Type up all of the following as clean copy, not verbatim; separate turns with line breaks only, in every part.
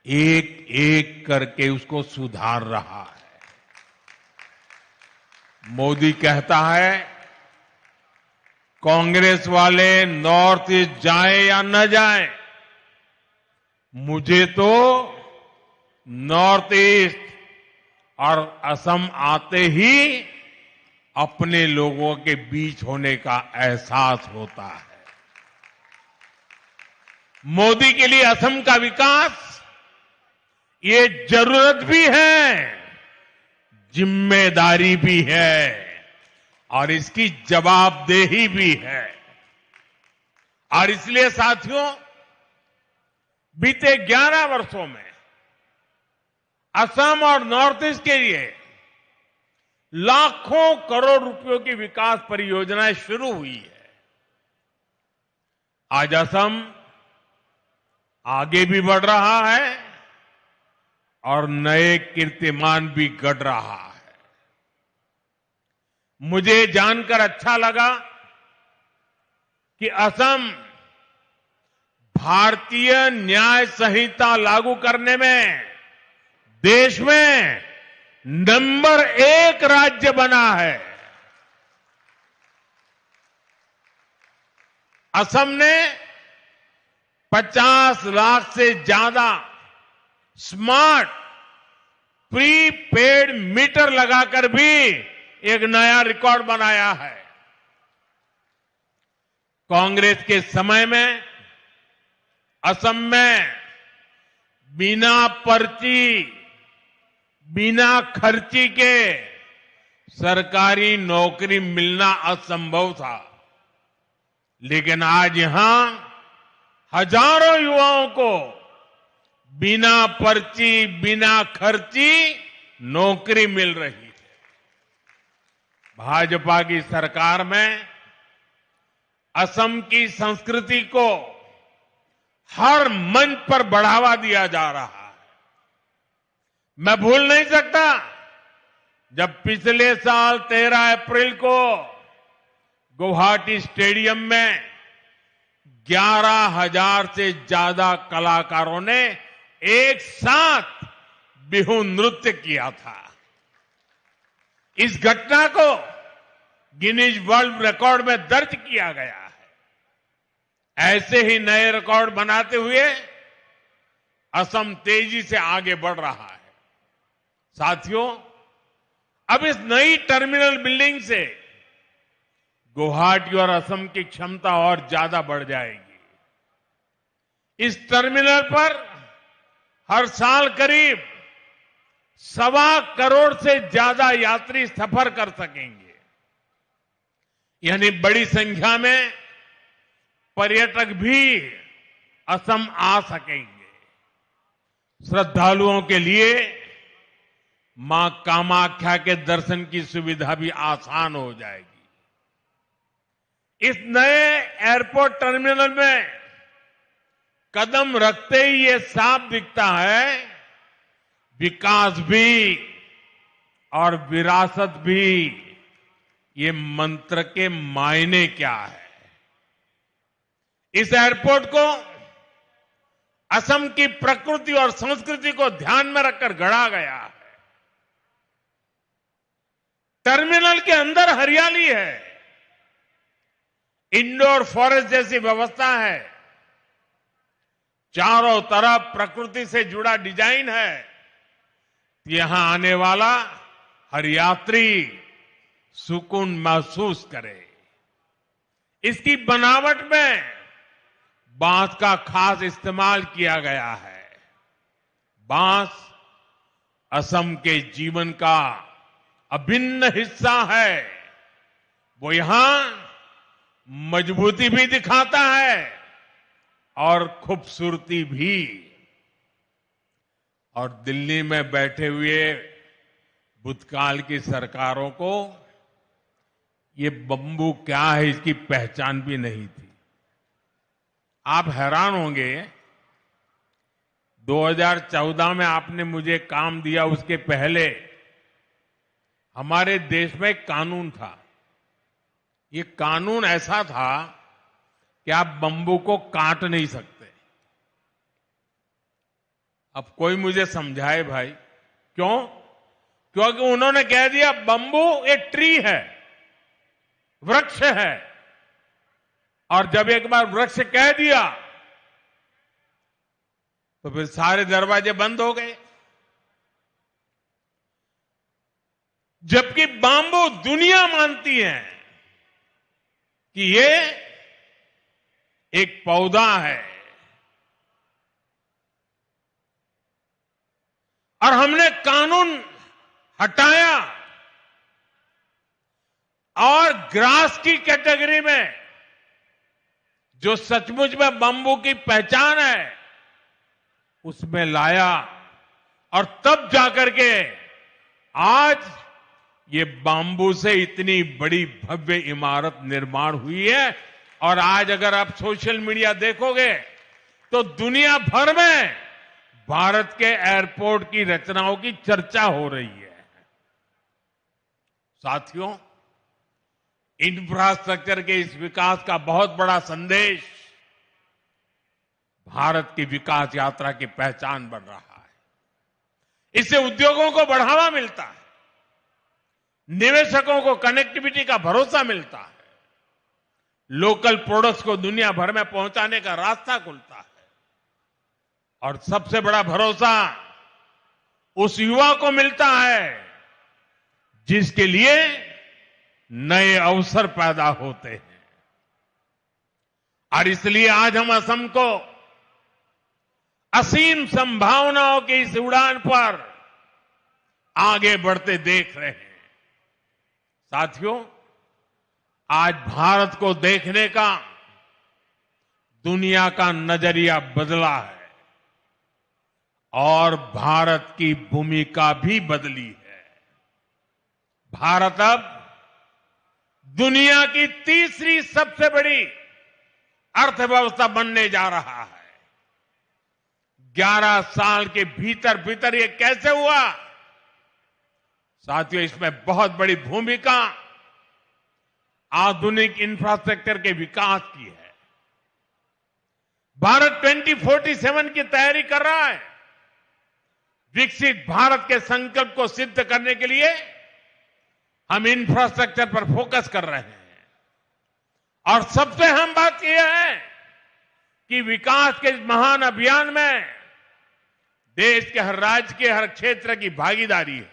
एक एक करके उसको सुधार रहा है। मोदी कहता है, कांग्रेस वाले नॉर्थ ईस्ट जाए या न जाए, मुझे तो नॉर्थ ईस्ट और असम आते ही अपने लोगों के बीच होने का एहसास होता है। मोदी के लिए असम का विकास ये जरूरत भी है, जिम्मेदारी भी है और इसकी जवाबदेही भी है। और इसलिए साथियों, बीते 11 वर्षों में असम और नॉर्थ ईस्ट के लिए लाखों करोड़ रुपयों की विकास परियोजनाएं शुरू हुई है। आज असम आगे भी बढ़ रहा है और नए कीर्तिमान भी गढ़ रहा है। मुझे जानकर अच्छा लगा कि असम भारतीय न्याय संहिता लागू करने में देश में नंबर 1 राज्य बना है। असम ने 50 लाख से ज्यादा स्मार्ट प्रीपेड मीटर लगाकर भी एक नया रिकॉर्ड बनाया है। कांग्रेस के समय में असम में बिना पर्ची, बिना खर्ची के सरकारी नौकरी मिलना असंभव था, लेकिन आज यहां हजारों युवाओं को बिना पर्ची, बिना खर्ची नौकरी मिल रही है। भाजपा की सरकार में असम की संस्कृति को हर मंच पर बढ़ावा दिया जा रहा है। मैं भूल नहीं सकता जब पिछले साल 13 अप्रैल को गुवाहाटी स्टेडियम में 11,000 से ज्यादा कलाकारों ने एक साथ बिहू नृत्य किया था। इस घटना को गिनीज वर्ल्ड रिकॉर्ड में दर्ज किया गया है। ऐसे ही नए रिकॉर्ड बनाते हुए असम तेजी से आगे बढ़ रहा है। साथियों, अब इस नई टर्मिनल बिल्डिंग से गुवाहाटी और असम की क्षमता और ज्यादा बढ़ जाएगी। इस टर्मिनल पर हर साल करीब 1.25 करोड़ से ज्यादा यात्री सफर कर सकेंगे। यानी बड़ी संख्या में पर्यटक भी असम आ सकेंगे। श्रद्धालुओं के लिए मां कामाख्या के दर्शन की सुविधा भी आसान हो जाएगी। इस नए एयरपोर्ट टर्मिनल में कदम रखते ही ये साफ दिखता है, विकास भी और विरासत भी, ये मंत्र के मायने क्या है। इस एयरपोर्ट को असम की प्रकृति और संस्कृति को ध्यान में रखकर गढ़ा गया है। टर्मिनल के अंदर हरियाली है, इंडोर फॉरेस्ट जैसी व्यवस्था है, चारों तरफ प्रकृति से जुड़ा डिजाइन है। यहां आने वाला हर यात्री सुकून महसूस करे। इसकी बनावट में बांस का खास इस्तेमाल किया गया है। बांस असम के जीवन का अभिन्न हिस्सा है। वो यहां मजबूती भी दिखाता है और खूबसूरती भी। और दिल्ली में बैठे हुए भूतकाल की सरकारों को ये बंबू क्या है इसकी पहचान भी नहीं थी। आप हैरान होंगे, 2014 में आपने मुझे काम दिया, उसके पहले हमारे देश में एक कानून था। ये कानून ऐसा था कि आप बंबू को काट नहीं सकते। अब कोई मुझे समझाए भाई, क्यों? क्योंकि उन्होंने कह दिया बंबू एक ट्री है, वृक्ष है, और जब एक बार वृक्ष कह दिया तो फिर सारे दरवाजे बंद हो गए। जबकि बांबू दुनिया मानती है कि ये एक पौधा है, और हमने कानून हटाया और ग्रास की कैटेगरी में जो सचमुच में बंबू की पहचान है उसमें लाया, और तब जाकर के आज ये बांबू से इतनी बड़ी भव्य इमारत निर्माण हुई है। और आज अगर आप सोशल मीडिया देखोगे तो दुनिया भर में भारत के एयरपोर्ट की रचनाओं की चर्चा हो रही है। साथियों, इंफ्रास्ट्रक्चर के इस विकास का बहुत बड़ा संदेश भारत की विकास यात्रा की पहचान बन रहा है। इससे उद्योगों को बढ़ावा मिलता है, निवेशकों को कनेक्टिविटी का भरोसा मिलता है, लोकल प्रोडक्ट्स को दुनिया भर में पहुंचाने का रास्ता खुलता है, और सबसे बड़ा भरोसा उस युवा को मिलता है जिसके लिए नए अवसर पैदा होते हैं। और इसलिए आज हम असम को असीम संभावनाओं की इस उड़ान पर आगे बढ़ते देख रहे हैं। साथियों, आज भारत को देखने का दुनिया का नजरिया बदला है और भारत की भूमिका भी बदली है। भारत अब दुनिया की तीसरी सबसे बड़ी अर्थव्यवस्था बनने जा रहा है। 11 साल के भीतर भीतर ये कैसे हुआ? साथियों, इसमें बहुत बड़ी भूमिका आधुनिक इंफ्रास्ट्रक्चर के विकास की है। भारत 2047 की तैयारी कर रहा है। विकसित भारत के संकल्प को सिद्ध करने के लिए हम इंफ्रास्ट्रक्चर पर फोकस कर रहे हैं। और सबसे अहम बात यह है कि विकास के इस महान अभियान में देश के हर राज्य के हर क्षेत्र की भागीदारी है।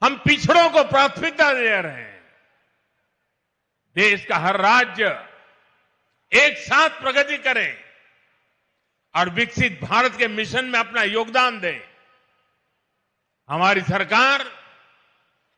हम पिछड़ों को प्राथमिकता दे रहे हैं। देश का हर राज्य एक साथ प्रगति करे और विकसित भारत के मिशन में अपना योगदान दे। हमारी सरकार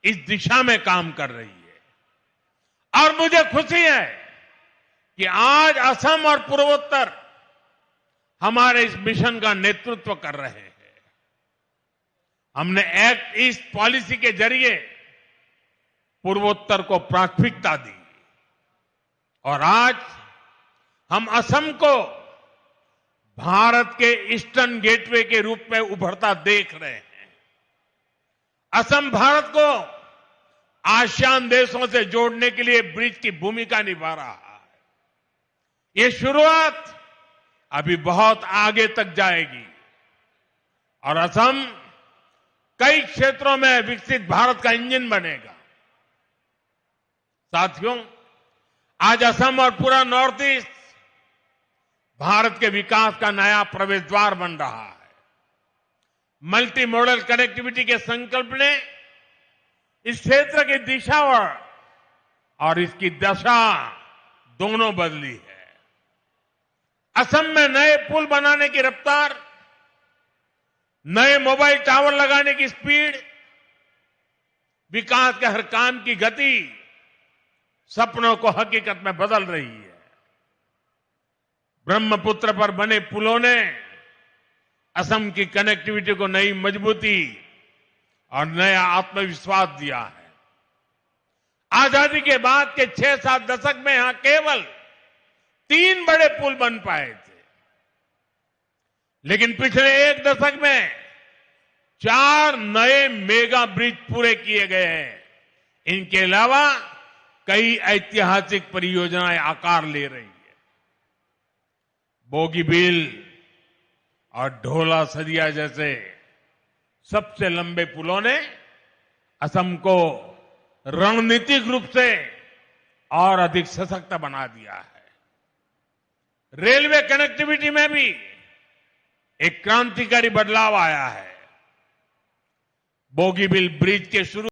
इस दिशा में काम कर रही है और मुझे खुशी है कि आज असम और पूर्वोत्तर हमारे इस मिशन का नेतृत्व कर रहे हैं। हमने एक्ट ईस्ट पॉलिसी के जरिए पूर्वोत्तर को प्राथमिकता दी और आज हम असम को भारत के ईस्टर्न गेटवे के रूप में उभरता देख रहे हैं। असम भारत को आसियान देशों से जोड़ने के लिए ब्रिज की भूमिका निभा रहा है। ये शुरुआत अभी बहुत आगे तक जाएगी और असम कई क्षेत्रों में विकसित भारत का इंजन बनेगा। साथियों, आज असम और पूरा नॉर्थ ईस्ट भारत के विकास का नया प्रवेश द्वार बन रहा है। मल्टी मॉडल कनेक्टिविटी के संकल्प ने इस क्षेत्र की दिशा और इसकी दशा दोनों बदली है। असम में नए पुल बनाने की रफ्तार, नए मोबाइल टावर लगाने की स्पीड, विकास के हर काम की गति सपनों को हकीकत में बदल रही है। ब्रह्मपुत्र पर बने पुलों ने असम की कनेक्टिविटी को नई मजबूती और नया आत्मविश्वास दिया है। आजादी के बाद के 6-7 दशक में यहां केवल 3 बड़े पुल बन पाए थे, लेकिन पिछले 1 दशक में 4 नए मेगा ब्रिज पूरे किए गए हैं। इनके अलावा कई ऐतिहासिक परियोजनाएं आकार ले रही है। बोगीबील और ढोला सदिया जैसे सबसे लंबे पुलों ने असम को रणनीतिक रूप से और अधिक सशक्त बना दिया है। रेलवे कनेक्टिविटी में भी एक क्रांतिकारी बदलाव आया है। बोगीबिल ब्रिज के शुरू